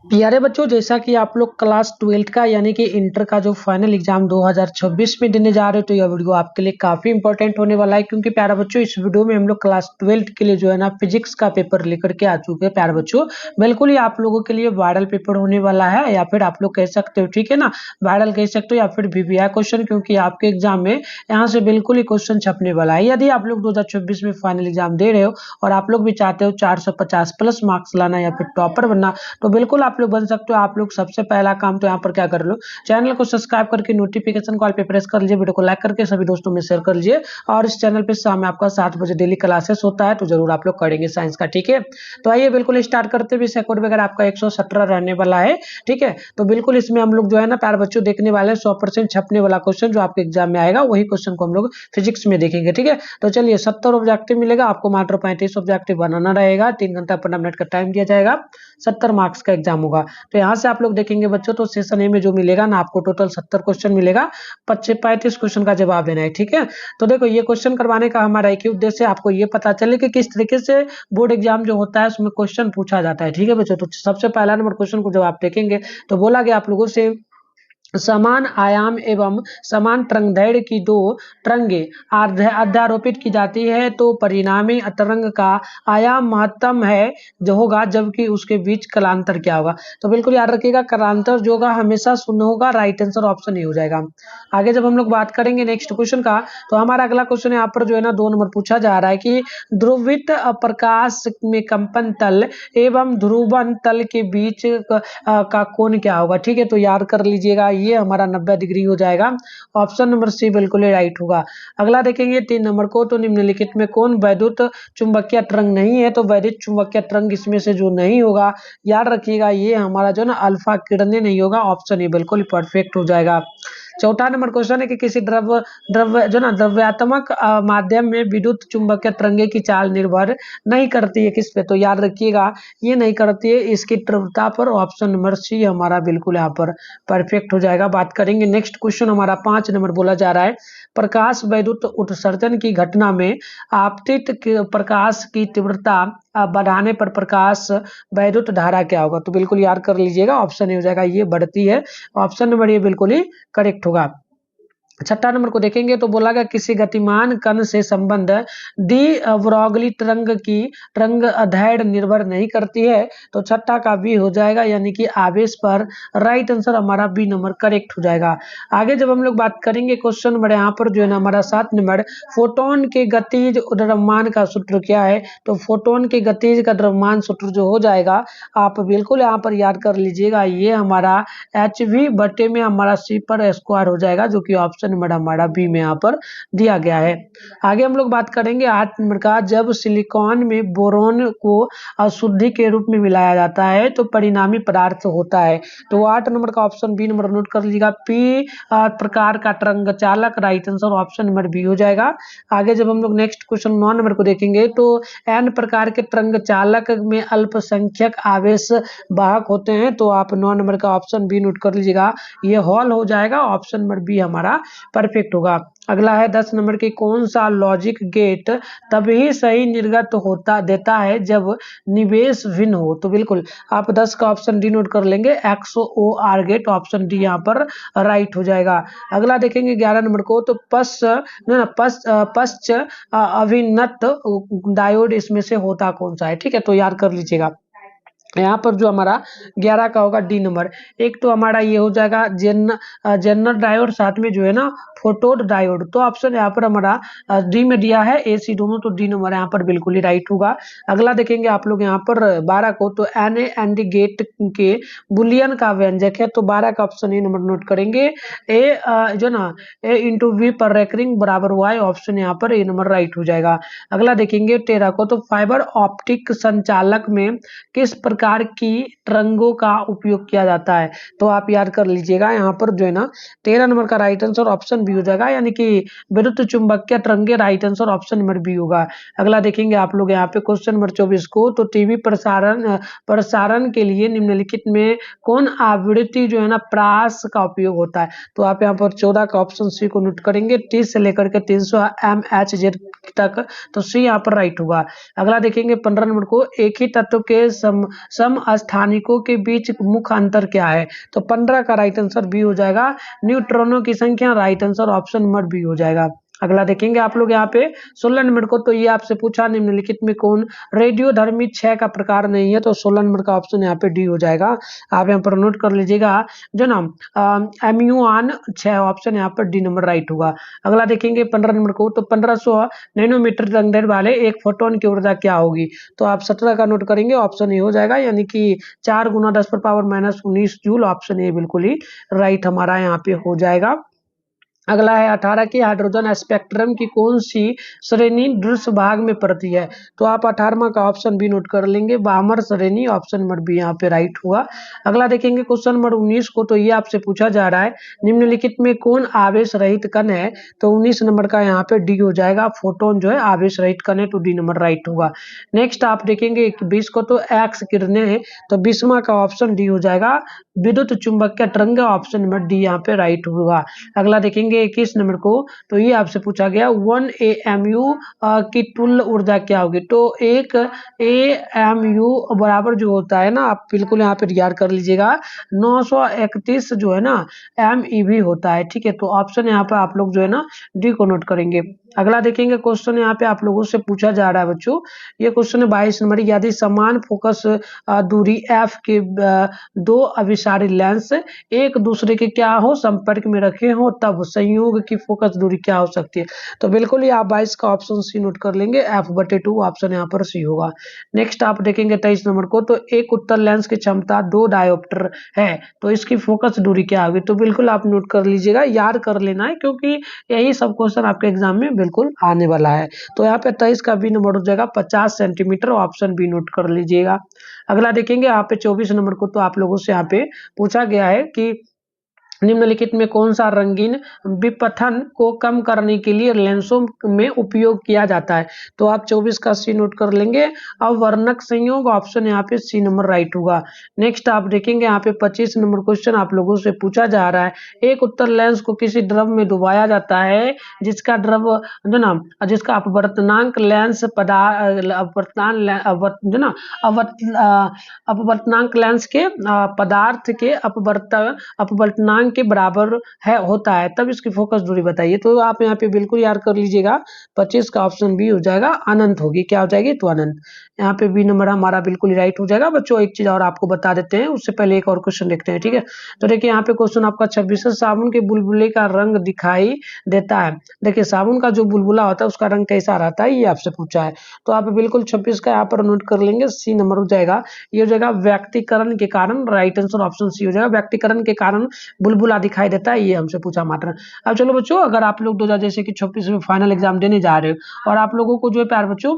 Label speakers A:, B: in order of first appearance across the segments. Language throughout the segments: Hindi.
A: प्यारे बच्चों, जैसा कि आप लोग क्लास 12 का यानी कि इंटर का जो फाइनल एग्जाम 2026 में देने जा रहे हो, तो यह वीडियो आपके लिए काफी इंपॉर्टेंट होने वाला है। क्योंकि प्यारे बच्चों, इस वीडियो में हम लोग क्लास 12 के लिए जो है ना फिजिक्स का पेपर लेकर के आ चुके हैं। प्यारे बच्चों, बिल्कुल ही आप लोगों के लिए वायरल पेपर होने वाला है, या फिर आप लोग कह सकते हो, ठीक है ना, वायरल कह सकते हो या फिर वीवीआई क्वेश्चन, क्योंकि आपके एग्जाम में यहाँ से बिल्कुल ही क्वेश्चन छपने वाला है। यदि आप लोग 2026 में फाइनल एग्जाम दे रहे हो और आप लोग भी चाहते हो 450 प्लस मार्क्स लाना या फिर टॉपर बनना, तो बिल्कुल आप लोग बन सकते हो। आप लोग सबसे पहला काम तो यहाँ पर क्या कर लो, चैनल को सब्सक्राइब करके नोटिफिकेशन कॉल पे प्रेस कर लीजिए, वीडियो को लाइक करके सभी दोस्तों में शेयर कर लीजिए। और इस चैनल पे शाम में आपका 7 बजे डेली क्लासेस होता है, तो जरूर आप लोग करेंगे साइंस का, ठीक है। तो आइए बिल्कुल स्टार्ट करते हुए, सेकंड वगैरह आपका 117 रहने वाला है, ठीक है। तो बिल्कुल इसमें हम लोग जो है ना प्यारे बच्चों देखने वाले हैं 100% छपने वाला क्वेश्चन, जो आपके एग्जाम में आएगा वही क्वेश्चन को हम लोग फिजिक्स में देखेंगे, ठीक है। तो चलिए, 70 ऑब्जेक्टिव मिलेगा आपको, मात्र 35 ऑब्जेक्टिव बनाना रहेगा, 3 घंटा 15 मिनट का टाइम दिया जाएगा, 70 मार्क्स का एग्जाम होगा। तो यहाँ से आप लोग देखेंगे बच्चों, तो सेशन ए में जो मिलेगा ना आपको, टोटल 70 क्वेश्चन मिलेगा, 35 क्वेश्चन का जवाब देना है, ठीक है। तो देखो, ये क्वेश्चन करवाने का हमारा एक ही उद्देश्य है, आपको ये पता चले कि किस तरीके से बोर्ड एग्जाम जो होता है उसमें क्वेश्चन पूछा जाता है, ठीक है बच्चों। तो सबसे पहला नंबर क्वेश्चन को जब आप देखेंगे, तो बोला गया आप लोगों से, समान आयाम एवं समान तरंगदैर्घ्य की दो तरंगे अध्यारोपित की जाती है, तो परिणामी तरंग का आयाम महत्तम है जो होगा, जबकि उसके बीच कलांतर क्या होगा। तो बिल्कुल याद रखिएगा, कलांतर जो होगा हमेशा शून्य होगा, राइट आंसर ऑप्शन ही हो जाएगा। आगे जब हम लोग बात करेंगे नेक्स्ट क्वेश्चन का, तो हमारा अगला क्वेश्चन यहाँ पर जो है ना 2 नंबर पूछा जा रहा है कि ध्रुवित प्रकाश में कंपन तल एवं ध्रुवन तल के बीच का कोण क्या होगा, ठीक है। तो याद कर लीजिएगा, ये हमारा 90 डिग्री हो जाएगा, ऑप्शन नंबर सी बिल्कुल राइट होगा। अगला देखेंगे 3 नंबर को, तो निम्नलिखित में कौन वैद्युत चुंबकीय तरंग नहीं है, तो वैद्युत चुंबकीय तरंग इसमें से जो नहीं होगा, याद रखिएगा, ये हमारा जो ना अल्फा किरणें नहीं होगा, ऑप्शन ए बिल्कुल परफेक्ट हो जाएगा। चौथा नंबर क्वेश्चन है कि किसी द्रव द्रव्य जो ना द्रव्यात्मक माध्यम में विद्युत चुंबकीय तरंगे की चाल निर्भर नहीं करती है, किस पे, तो याद रखिएगा, ये नहीं करती है इसकी तीव्रता पर, ऑप्शन नंबर सी हमारा बिल्कुल यहाँ पर परफेक्ट हो जाएगा। बात करेंगे नेक्स्ट क्वेश्चन, हमारा 5 नंबर बोला जा रहा है, प्रकाश वैद्युत उत्सर्जन की घटना में आपतित प्रकाश की तीव्रता बढ़ाने पर प्रकाश वैद्युत धारा क्या होगा। तो बिल्कुल याद कर लीजिएगा, ऑप्शन ए हो जाएगा, ये बढ़ती है, ऑप्शन नंबर ये बिल्कुल ही करेक्ट होगा। छठा नंबर को देखेंगे, तो बोला गया किसी गतिमान कण से संबंध डी ब्रॉगली तरंग की तरंग दैर्घ्य निर्भर नहीं करती है, तो छठा का बी हो जाएगा, यानी कि आवेश पर, राइट आंसर हमारा बी नंबर करेक्ट हो जाएगा। आगे जब हम लोग बात करेंगे क्वेश्चन नंबर यहाँ पर जो है ना हमारा 7 नंबर, फोटोन के गतिज द्रव्यमान का सूत्र क्या है, तो फोटोन के गतिज का द्रव्यमान सूत्र जो हो जाएगा, आप बिल्कुल यहाँ पर याद कर लीजिएगा, ये हमारा एच वी बटे में हमारा सी पर स्क्वायर हो जाएगा, जो कि ऑप्शन नंबर हमारा बी में यहाँ पर दिया गया है। आगे हम लोग बात करेंगे 8 नंबर का, जब सिलिकॉन में बोरोन को अशुद्धि के रूप में मिलाया जाता है, तो परिणामी पदार्थ होता है, तो 8 नंबर का ऑप्शन बी नंबर नोट कर लीजिएगा, पी प्रकार का तरंग चालक, right answer option number B हो जाएगा। आगे जब हम लोग नेक्स्ट क्वेश्चन 9 नंबर को देखेंगे, तो एन प्रकार के तरंग चालक में अल्पसंख्यक आवेश वाहक होते हैं, तो आप 9 नंबर का ऑप्शन बी नोट कर लीजिएगा, ये हॉल हो जाएगा, ऑप्शन नंबर बी हमारा परफेक्ट होगा। अगला है 10 नंबर की, कौन सा लॉजिक गेट तभी सही निर्गत होता देता है जब निवेश भिन्न हो, तो बिल्कुल आप 10 का ऑप्शन डी नोट कर लेंगे, XOR गेट, ऑप्शन डी यहाँ पर राइट हो जाएगा। अगला देखेंगे 11 नंबर को, तो पश्च अभिन्नत डायोड इसमें से होता कौन सा है, ठीक है। तो याद कर लीजिएगा, यहाँ पर जो हमारा 11 का होगा डी नंबर, एक तो हमारा ये हो जाएगा जेनर डायोड, साथ में जो है ना फोटोड डायोड, तो ऑप्शन यहाँ पर हमारा डी में दिया है, ए सी दोनों, तो डी नंबर यहाँ पर बिल्कुल ही राइट होगा। अगला देखेंगे आप लोग यहाँ पर 12 को, तो एन एंड गेट के बुलियन का व्यंजक है, तो 12 का ऑप्शन ए नंबर नोट करेंगे, ए जो ना ए इंटू वी पर रेकरिंग बराबर वाई, ऑप्शन यहाँ पर ए नंबर राइट हो जाएगा। अगला देखेंगे 13 को, तो फाइबर ऑप्टिक संचालक में किस प्रकार की तरंगों का उपयोग किया जाता है, तो आप याद कर लीजिएगा, यहाँ पर जो है ना 13 नंबर का राइट आंसर ऑप्शन बी हो जाएगा, यानी कि विद्युत चुंबकीय तरंगे, right answer option number B होगा। अगला देखेंगे आप लोग यहाँ पे क्वेश्चन नंबर 24 को, तो टीवी प्रसारण के लिए निम्नलिखित में कौन आवृत्ति जो है ना प्रास का उपयोग होता है, तो आप यहाँ पर 14 का ऑप्शन सी को नोट करेंगे, 30 से लेकर के 300 MHz तक, तो सी यहाँ पर राइट होगा। अगला देखेंगे 15 नंबर को, एक ही तत्व के समस्थानिकों के बीच मुख्य अंतर क्या है? तो 15 का राइट आंसर बी हो जाएगा। न्यूट्रॉनों की संख्या, right answer option number B हो जाएगा। अगला देखेंगे आप लोग यहाँ पे 16 नंबर को, तो ये आपसे पूछा निम्नलिखित में कौन रेडियोधर्मी क्षय का प्रकार नहीं है? तो 16 नंबर का ऑप्शन यहाँ पे डी हो जाएगा। आप यहाँ पर नोट कर लीजिएगा जो ना एम्यूआन क्षय, ऑप्शन यहाँ पर डी नंबर राइट होगा। अगला देखेंगे 15 नंबर को, तो 1500 नैनोमीटर तरंगदैर्घ्य वाले एक फोटोन की ऊर्जा क्या होगी? तो आप 17 का नोट करेंगे, ऑप्शन ए हो जाएगा, यानी कि 4 गुना 10⁻⁻19 जूल। ऑप्शन ए बिल्कुल ही राइट हमारा यहाँ पे हो जाएगा। अगला है 18 की हाइड्रोजन स्पेक्ट्रम की कौन सी श्रेणी दृश्य भाग में पड़ती है? तो आप 18वां का ऑप्शन बी नोट कर लेंगे, बामर श्रेणी, ऑप्शन नंबर बी यहाँ पे राइट हुआ। अगला देखेंगे क्वेश्चन नंबर 19 को, तो ये आपसे पूछा जा रहा है निम्नलिखित में कौन आवेश रहित कण है? तो 19 नंबर का यहाँ पे डी हो जाएगा, फोटोन जो है आवेश रहित कण है, तो डी नंबर राइट होगा। नेक्स्ट आप देखेंगे 20 को, तो एक्स किरणें है, तो 20वां का ऑप्शन डी हो जाएगा, विद्युत चुंबकीय तरंग, ऑप्शन नंबर डी यहाँ पे राइट होगा। अगला देखेंगे 21 नंबर को, तो ये आपसे पूछा गया 1 AMU की तुल्य ऊर्जा क्या होगी? तो 1 AMU बराबर जो होता है ना, आप बिल्कुल यहाँ पे याद कर लीजिएगा, 931 जो है ना MeV होता है। ठीक है, तो ऑप्शन यहाँ पे आप लोग जो है ना डी को नोट करेंगे। अगला देखेंगे क्वेश्चन यहाँ पे आप लोगों से पूछा जा रहा है बच्चों, ये क्वेश्चन है 22 नंबर, यदि समान फोकस दूरी f के दो अभिसारी लेंस एक दूसरे के क्या हो संपर्क में रखे हो, तब संयोग की फोकस दूरी क्या हो सकती है? तो बिल्कुल ही आप 22 का ऑप्शन सी नोट कर लेंगे, f/2, ऑप्शन यहाँ पर सी होगा। नेक्स्ट आप देखेंगे 23 नंबर को, तो एक उत्तल लेंस की क्षमता 2 डायोप्टर है, तो इसकी फोकस दूरी क्या होगी? तो बिल्कुल आप नोट कर लीजिएगा, याद कर लेना है, क्योंकि यही सब क्वेश्चन आपके एग्जाम में बिल्कुल आने वाला है। तो यहाँ पे 23 का बी नंबर हो जाएगा 50 सेंटीमीटर, ऑप्शन बी नोट कर लीजिएगा। अगला देखेंगे यहाँ पे 24 नंबर को, तो आप लोगों से यहाँ पे पूछा गया है कि निम्नलिखित में कौन सा रंगीन विपथन को कम करने के लिए लेंसों में उपयोग किया जाता है? तो आप 24 का सी नोट कर लेंगे, अवर्णक संयोग, ऑप्शन यहाँ पे सी नंबर राइट होगा। नेक्स्ट आप देखेंगे यहाँ पे 25 नंबर क्वेश्चन आप लोगों से पूछा जा रहा है, एक उत्तल लेंस को किसी द्रव में डुबाया जाता है जिसका द्रव जो ना जिसका अपवर्तनांक लेंस जो ना अपवर्तनांक लेंस के पदार्थ के अपवर्तनांक के बराबर है होता है, तब इसकी फोकस दूरी बताइए। तो आप यहाँ पे बिल्कुल याद कर लीजिएगा, 25 का ऑप्शन बी हो जाएगा, अनंत होगी, क्या हो जाएगी? तो अनंत। यहाँ पे बी नंबर हमारा बिल्कुल राइट हो जाएगा। बच्चों एक चीज और आपको बता देते हैं, उससे पहले एक और क्वेश्चन देखते हैं। ठीक है, तो देखिए यहाँ पे क्वेश्चन आपका 26 साबुन के बुलबुले का रंग दिखाई देता है। देखिए साबुन का जो बुलबुला होता है उसका रंग कैसा रहता है, ये आपसे पूछा है। तो आप बिल्कुल 26 का यहाँ पर नोट कर लेंगे, सी नंबर हो जाएगा, ये हो जाएगा व्यक्तिकरण के कारण, राइट आंसर ऑप्शन सी हो जाएगा, व्यक्तिकरण के कारण बुलबुला दिखाई देता है, ये हमसे पूछा मात्र। अब चलो बच्चों, अगर आप लोग 2000 जैसे कि 26 में फाइनल एग्जाम देने जा रहे हो और आप लोगों को जो है प्यार बच्चों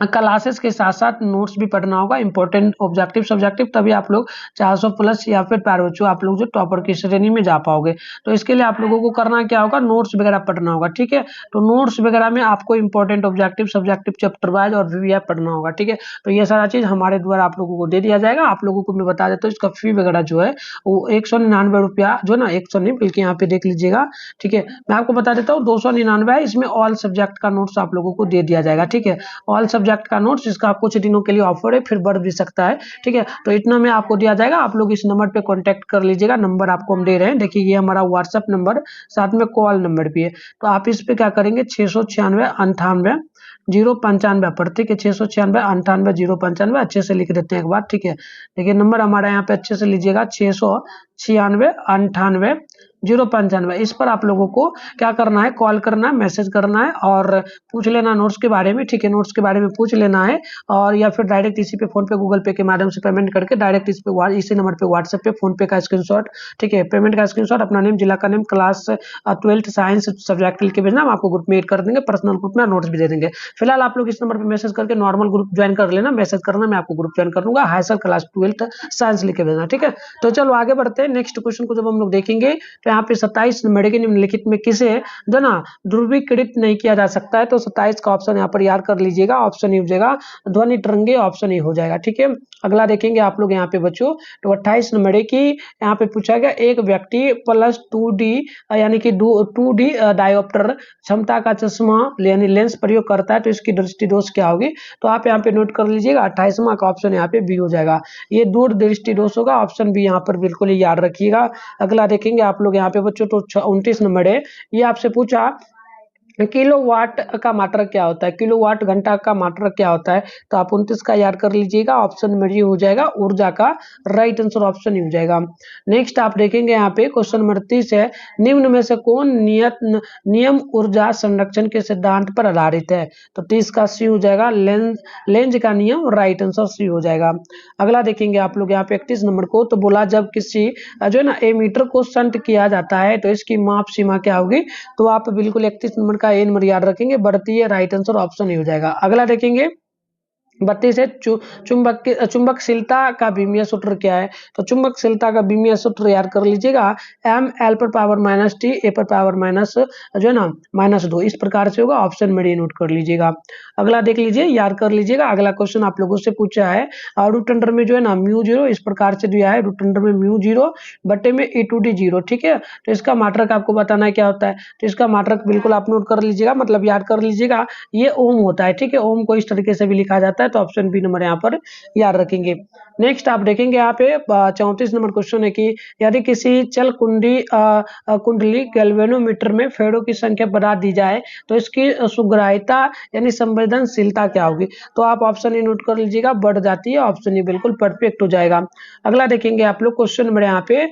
A: क्लासेस के साथ साथ नोट्स भी पढ़ना होगा, इंपॉर्टेंट ऑब्जेक्टिव सब्जेक्टिव, तभी आप लोग 400 प्लस या फिर प्यारे बच्चों आप लोग जो टॉपर की श्रेणी में जा पाओगे। तो इसके लिए आप लोगों को करना क्या होगा, नोट्स वगैरह पढ़ना होगा। ठीक है, तो नोट्स वगैरह में आपको important objective subjective chapter wise और वीवीआई पढ़ना होगा। ठीक है, तो ये सारा चीज हमारे द्वारा आप लोगों को दे दिया जाएगा। आप लोगों को मैं बता देता हूँ, इसका फी वगैरह जो है वो 199 रुपया जो ना 100 नहीं बल्कि यहाँ पे देख लीजिएगा। ठीक है, मैं आपको बता देता हूँ 299 है, इसमें ऑल सब्जेक्ट का नोट्स आप लोगों को दे दिया जाएगा। ठीक है, ऑल सब्जेक्ट का नोट्स, इसका कुछ दिनों के लिए ऑफर है, फिर बढ़ भी सकता है। ठीक है, तो इतना में आपको दिया जाएगा, आप लोग इस नंबर पे कांटेक्ट कर लीजिएगा। नंबर आपको हम दे रहे हैं, देखिए ये हमारा व्हाट्सएप नंबर साथ में कॉल नंबर भी है। तो आप इस पे क्या करेंगे, 696 98 095 पर। ठीक है, 696 98 095, अच्छे से लिख देते हैं एक बार। ठीक है, देखिए नंबर हमारा यहाँ पे अच्छे से लीजिएगा, 696 98 095, इस पर आप लोगों को क्या करना है, कॉल करना है, मैसेज करना है और पूछ लेना नोट्स के बारे में। ठीक है, नोट्स के बारे में पूछ लेना है, और या फिर डायरेक्ट इसी पे फोन पे गूगल पे के माध्यम से पेमेंट करके डायरेक्ट इस पे इसी नंबर पे व्हाट्सएप पे फोन पे का स्क्रीनशॉट, ठीक है, पेमेंट का स्क्रीनशॉट, अपना नेम, जिला का name, class 12th science subject लिख के भेजना, हम आपको ग्रुप में ऐड कर देंगे, पर्सनल ग्रुप में नोट्स भी दे देंगे। फिलहाल आप लोग इस नंबर पे मैसेज करके नॉर्मल ग्रुप ज्वाइन कर लेना, मैसेज करना, मैं आपको ग्रुप ज्वाइन कर दूंगा, high sir class 12th science लिख के भेजना। ठीक है, तो चलो आगे बढ़ते हैं, नेक्स्ट क्वेश्चन को जब हम लोग देखेंगे तो यहाँ पे 27 नंबर के निम्नलिखित में किसे जो ना ध्रुवीकृत नहीं किया जा सकता है, तो 27 का ऑप्शन यहाँ पर याद कर लीजिएगा, ऑप्शन ए हो जाएगा ध्वनि तरंगे, ऑप्शन ए हो जाएगा। ठीक है, अगला देखेंगे आप लोग यहाँ पे बच्चों, तो 28 नंबर की यहाँ पे पूछा गया, एक व्यक्ति प्लस 2D यानी कि 2D डायोप्टर क्षमता का चश्मा यानी लेंस प्रयोग करता है, तो इसकी दृष्टि दोष क्या होगी, तो आप यहाँ पे नोट कर लीजिएगा 28वां का ऑप्शन यहाँ पे बी हो जाएगा, ये दूर दृष्टि दोष होगा, ऑप्शन बी यहाँ पर बिल्कुल ही याद रखिएगा। अगला देखेंगे आप लोग यहाँ पे बच्चों, तो 29 नंबर है, ये आपसे पूछा किलोवाट का मात्रक क्या होता है, किलोवाट घंटा का मात्रक क्या होता है, तो आप 29 का याद कर लीजिएगा, ऑप्शन में ये हो जाएगा ऊर्जा का राइट आंसर ऑप्शन ही हो जाएगा। नेक्स्ट आप देखेंगे यहाँ पे क्वेश्चन नंबर 30 है, निम्न में से कौन नियम ऊर्जा संरक्षण के सिद्धांत पर आधारित है, तो 30 का सी हो जाएगा लेंज का नियम, राइट आंसर सी हो जाएगा। अगला देखेंगे आप लोग यहाँ पे 31 नंबर को, तो बोला जब किसी जो है ना एमीटर को शंट किया जाता है तो इसकी माप सीमा क्या होगी, तो आप बिल्कुल 31 नंबर का ए नंबर याद रखेंगे, बढ़ती है, राइट आंसर ऑप्शन ही हो जाएगा। अगला देखेंगे 32 है, चुंबकशीलता का विमीय सूत्र क्या है, तो चुंबकशीलता का विमीय सूत्र याद कर लीजिएगा, एम एल पर पावर माइनस टी ए पर पावर माइनस जो है ना -2, इस प्रकार से होगा, ऑप्शन में डी नोट कर लीजिएगा। अगला देख लीजिए, याद कर लीजिएगा, अगला क्वेश्चन आप लोगों से पूछा है, रूट अंडर में जो है ना म्यू 0 इस प्रकार से दिया है, रूट अंडर में म्यू 0 बटे में e2d 0, ठीक है, तो इसका मात्रक आपको बताना है क्या होता है, तो इसका मात्रक बिल्कुल आप नोट कर लीजिएगा, मतलब याद कर लीजिएगा, ये ओम होता है। ठीक है, ओम को इस तरीके से भी लिखा जाता है, तो ऑप्शन बी नंबर यहाँ पर याद रखेंगे। नेक्स्ट आप देखेंगे यहाँ पे 34 नंबर क्वेश्चन है कि यदि किसी चल कुंडली गैल्वेनोमीटर में फेरों की संख्या बढ़ा दी जाए तो इसकी सुग्राह्यता यानी संवेदनशीलता क्या होगी, तो आप ऑप्शन ए नोट कर लीजिएगा, बढ़ जाती है, ऑप्शन ए बिल्कुल परफेक्ट हो जाएगा। अगला देखेंगे आप लोग क्वेश्चन नंबर यहाँ पे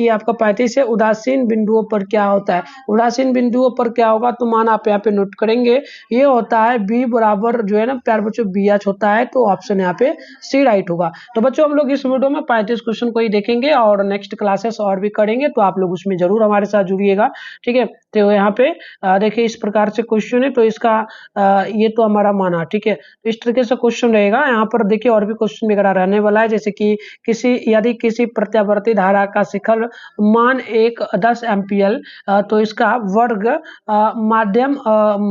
A: ये आपका 35 है, उदासीन बिंदुओं पर क्या होता है, उदासीन बिंदुओं पर क्या होगा, तो मान आप यहाँ पे नोट करेंगे, ये होता है बी बराबर जो है ना प्यार बच्चों बी एच होता है, तो ऑप्शन यहाँ पे सी राइट होगा। तो बच्चों हम लोग इस वीडियो में 35 क्वेश्चन को ही देखेंगे और नेक्स्ट क्लासेस और भी करेंगे, तो आप लोग उसमें जरूर हमारे साथ जुड़िएगा। ठीक है, तो यहाँ पे देखिए इस प्रकार से क्वेश्चन है, तो इसका ये तो हमारा माना, ठीक है, तो इस तरीके से क्वेश्चन रहेगा। यहाँ पर देखिए और भी क्वेश्चन वगैरह रहने वाला है, जैसे कि यदि किसी प्रत्यावर्ती धारा का शिखर मान 10 एम्पियर तो इसका वर्ग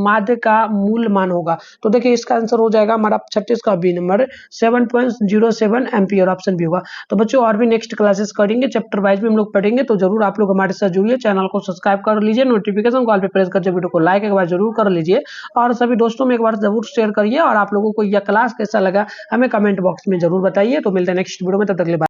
A: माध्य का मूल मान होगा, तो देखिए इसका आंसर हो जाएगा हमारा 36 का बी नंबर 7.07 एम्पियर, ऑप्शन भी होगा। तो बच्चों और भी नेक्स्ट क्लासेस करेंगे, चैप्टर वाइज भी हम लोग पढ़ेंगे, तो जरूर आप लोग हमारे साथ जुड़िए, चैनल को सब्सक्राइब कर लीजिए, नोटिफिकेशन कॉल पे प्रेस कर वीडियो को लाइक एक बार जरूर कर लीजिए और सभी दोस्तों में एक बार जरूर शेयर करिए, और आप लोगों को यह क्लास कैसा लगा हमें कमेंट बॉक्स में जरूर बताइए। तो मिलते हैं नेक्स्ट वीडियो में, तब तक के लिए बाय।